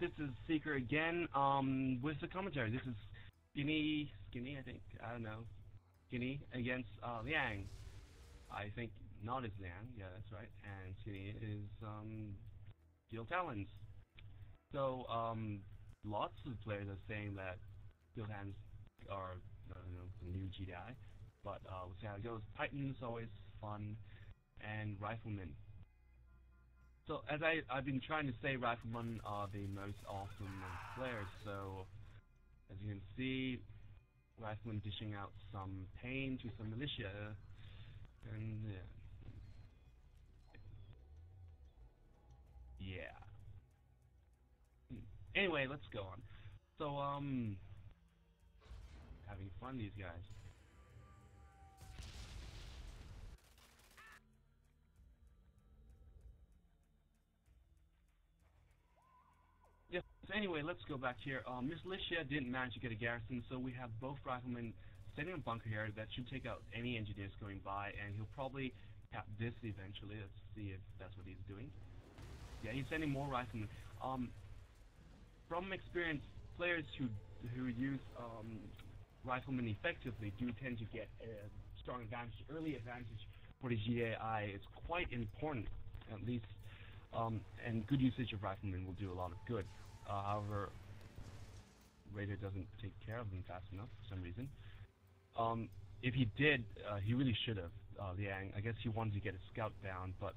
this is Seeker again, with the commentary. This is Skynny, I think, I don't know, Skynny against, Liang. I think not as Liang, yeah, that's right, and Skynny is, Steel Talons. So, lots of players are saying that Steel Talons are, the new GDI, but, we'll see how it goes. Titan's always fun, and Riflemen. So, as I've been trying to say, Riflemen are the most awesome players, so, as you can see, Riflemen dishing out some pain to some militia, and, yeah. Anyway, let's go on. So, having fun, these guys. Yes, so anyway, let's go back here. Miss Licia didn't manage to get a garrison, so we have both Riflemen setting a bunker here that should take out any engineers going by, and he'll probably tap this eventually. Let's see if that's what he's doing. Yeah, he's sending more Riflemen. From experience, players who use Riflemen effectively do tend to get a strong advantage, early advantage for the GAI. It's quite important, at least, and good usage of Riflemen will do a lot of good. However, Raider doesn't take care of them fast enough for some reason. If he did, he really should have, Liang. I guess he wanted to get a scout down, but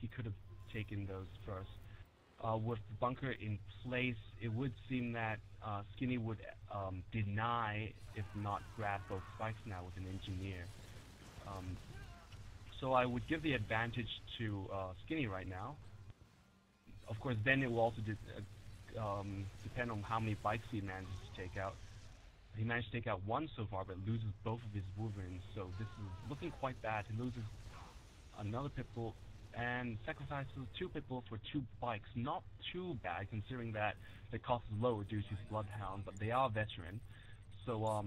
he could have taken those first. With the bunker in place, it would seem that Skynny would deny, if not grab both spikes now with an engineer. So I would give the advantage to Skynny right now. Of course, then it will also depend on how many bikes he manages to take out. He managed to take out one so far, but loses both of his Wolverines, so this is looking quite bad. He loses another Pitbull and sacrifices 2 Pitbull for 2 bikes. Not too bad, considering that the cost is lower due to his Bloodhound, but they are veteran. So,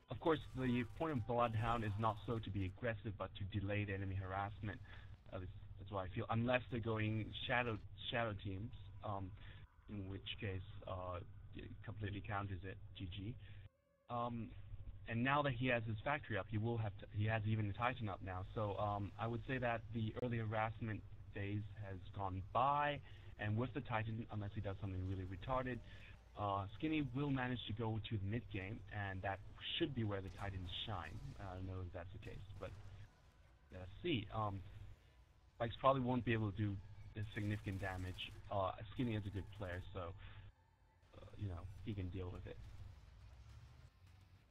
of course, the point of Bloodhound is not so to be aggressive, but to delay the enemy harassment. That's what I feel, unless they're going shadow teams, in which case it completely counters it. GG. And now that he has his factory up, he has even the Titan up now. So I would say that the early harassment phase has gone by, and with the Titan, unless he does something really retarded, Skynny will manage to go to the mid game, and that should be where the Titans shine. I don't know if that's the case, but let's see. Spikes probably won't be able to do significant damage. Skynny is a good player, so he can deal with it.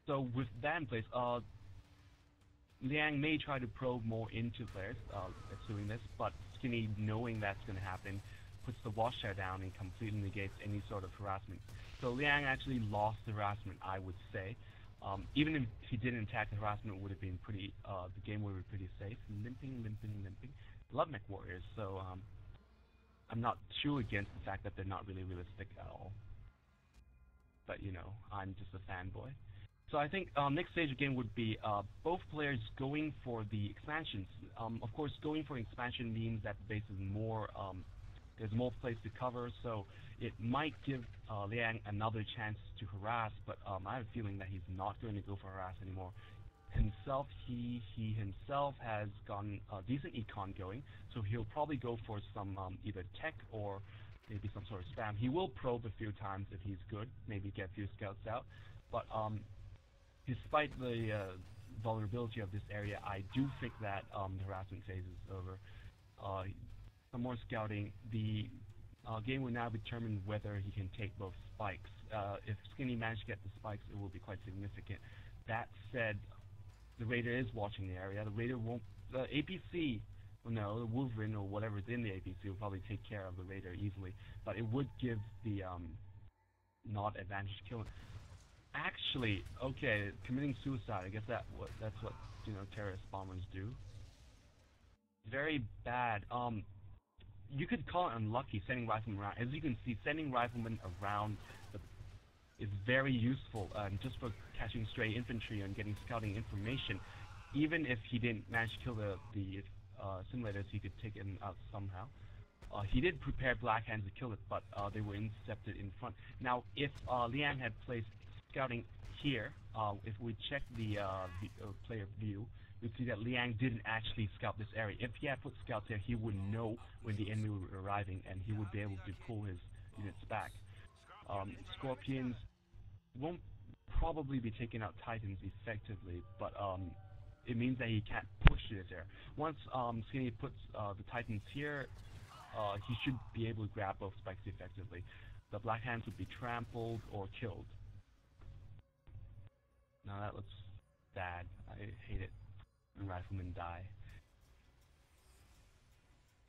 So with that in place, Liang may try to probe more into players doing this, but Skynny, knowing that's going to happen, puts the Watchtower down and completely negates any sort of harassment. So Liang actually lost the harassment, I would say. Even if he didn't attack, the harassment would have been pretty, the game would have been pretty safe. Limping. Love mech warriors, so I'm not too against the fact that they're not really realistic at all. But I'm just a fanboy. So I think next stage of game would be both players going for the expansions. Of course, going for expansion means that the base is more, there's more place to cover, so it might give Liang another chance to harass, but I have a feeling that he's not going to go for harass anymore. He himself has gotten a decent econ going, so he'll probably go for some either tech or maybe some sort of spam. He will probe a few times if he's good, maybe get a few scouts out, but despite the vulnerability of this area, I do think that the harassment phase is over. Some more scouting. The game will now determine whether he can take both spikes. If Skynny manages to get the spikes, it will be quite significant. That said, the Raider is watching the area. The Raider won't... The APC, no, the Wolverine or whatever's in the APC will probably take care of the Raider easily, but it would give the not advantage killing. Actually, okay, committing suicide. I guess that's what terrorist bombers do. Very bad. You could call it unlucky sending Riflemen around. As you can see, sending Riflemen around is very useful, just for catching stray infantry and getting scouting information. Even if he didn't manage to kill the simulators, he could take them out somehow. He did prepare Black Hands to kill it, but they were intercepted in front. Now, if Liang had placed scouting here, if we check the player view, we'd see that Liang didn't actually scout this area. If he had put scouts there, he would know when the enemy were arriving, and he would be able to pull his units back. Scorpions won't probably be taking out Titans effectively, but it means that he can't push to this area. Once Skynny puts the Titans here, he should be able to grab both spikes effectively. The Black Hands would be trampled or killed. Now that looks bad. I hate it when riflemen die.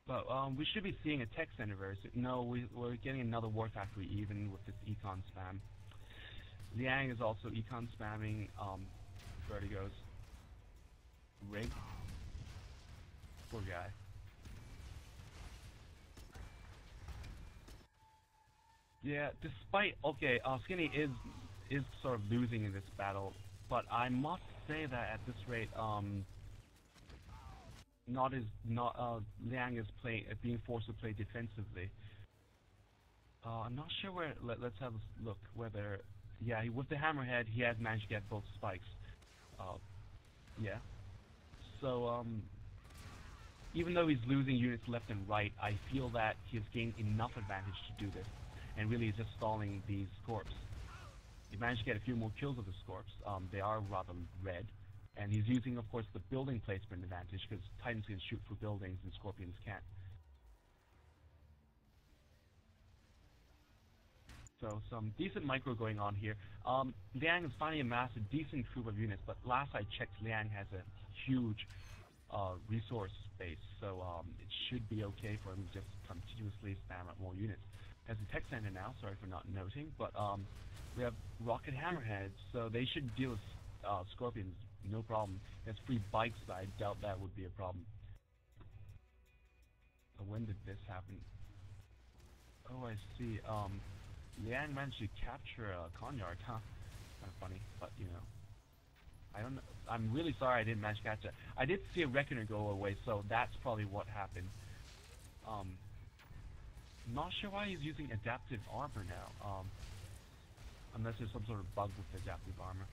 But we should be seeing a tech center very soon. No, we're getting another war factory even with this econ spam. Liang is also econ spamming Vertigo's rig. Poor guy. Yeah, despite Skynny is sort of losing in this battle, but I must say that at this rate, Liang is being forced to play defensively. I'm not sure where. Let's have a look whether. Yeah, with the hammerhead, he has managed to get both spikes. Yeah. So even though he's losing units left and right, I feel that he's gained enough advantage to do this, and really is just stalling these Scorps. He managed to get a few more kills of the Scorps. They are rather red, and he's using, of course, the building placement advantage because Titans can shoot through buildings and Scorpions can't. So some decent micro going on here. Liang has finally amassed a decent group of units, but last I checked, Liang has a huge resource base, so it should be okay for him to just continuously spam up more units. As a tech center now, sorry for not noting, but we have rocket hammerheads, so they should deal with Scorpions, no problem. There's free bikes, but I doubt that would be a problem. When did this happen? Oh, I see. Liang managed to capture a Conyard, huh? Kind of funny, but you know. I don't know. I'm really sorry I didn't manage to catch it. I did see a Reckoner go away, so that's probably what happened. Not sure why he's using adaptive armor now. Unless there's some sort of bug with adaptive armor.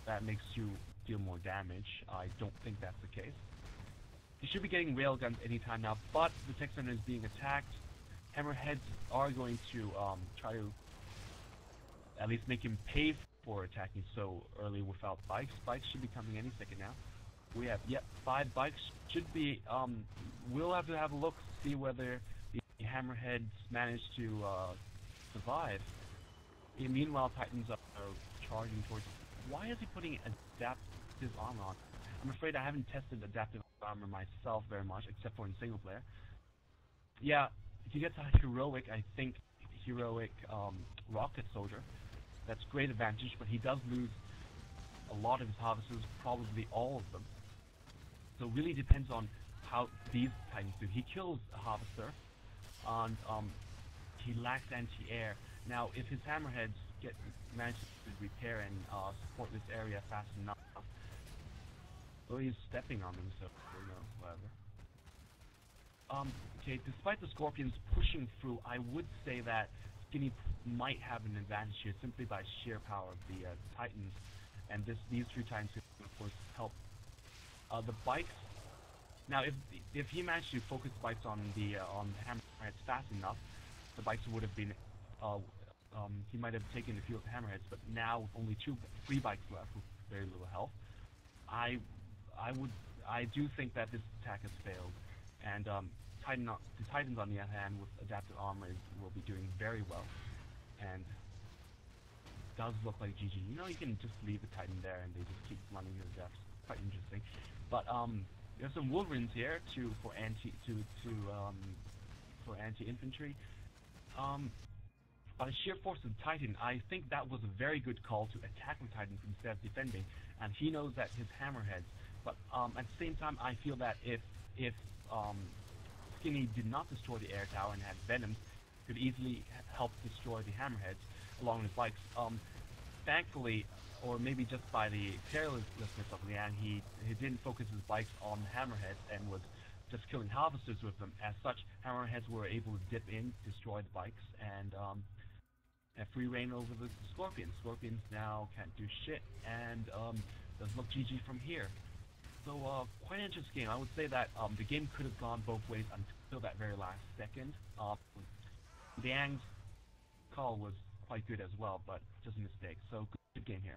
That makes you deal more damage. I don't think that's the case. He should be getting railguns anytime now, but the tech center is being attacked. Hammerheads are going to try to at least make him pay for attacking so early without bikes. Bikes should be coming any second now. We have, 5 bikes. Should be, we'll have to have a look, see whether the Hammerheads manage to survive. Meanwhile, Titans are charging towards. Why is he putting adaptive armor on? I'm afraid I haven't tested adaptive armor myself very much, except for in single player. Yeah, he gets a heroic, I think, rocket soldier. That's great advantage, but he does lose a lot of his harvesters, probably all of them. So it really depends on how these Titans do. He kills a harvester, and he lacks anti-air. Now, if his hammerheads manage to repair and support this area fast enough, well, he's stepping on them, so you know, whatever. Okay, despite the Scorpions pushing through, I would say that Skynny might have an advantage here simply by sheer power of the Titans, and these 3 Titans can, of course, help. The bikes. Now, if he managed to focus bikes on the hammerheads fast enough, the bikes would have been. He might have taken a few of the hammerheads, but now with only 3 bikes left with very little health, I do think that this attack has failed, and the Titans on the other hand with adaptive armor will be doing very well, and it does look like GG. You know, you can just leave the Titan there and they just keep running to death. Quite interesting. But there's some Wolverines here for anti-infantry. By the sheer force of the Titan, I think that was a very good call to attack the Titans instead of defending, and he knows that his hammerheads. But at the same time, I feel that if Skynny did not destroy the air tower and had Venoms, could easily help destroy the hammerheads along with bikes. Thankfully, or maybe just by the carelessness of Liang, he didn't focus his bikes on the hammerheads and was just killing harvesters with them. As such, hammerheads were able to dip in, destroy the bikes, and have free reign over the scorpions. Scorpions now can't do shit, and doesn't look GG from here. So quite an interesting game. I would say that the game could have gone both ways until that very last second. Liang's call was quite good as well, but just a mistake. So good game here.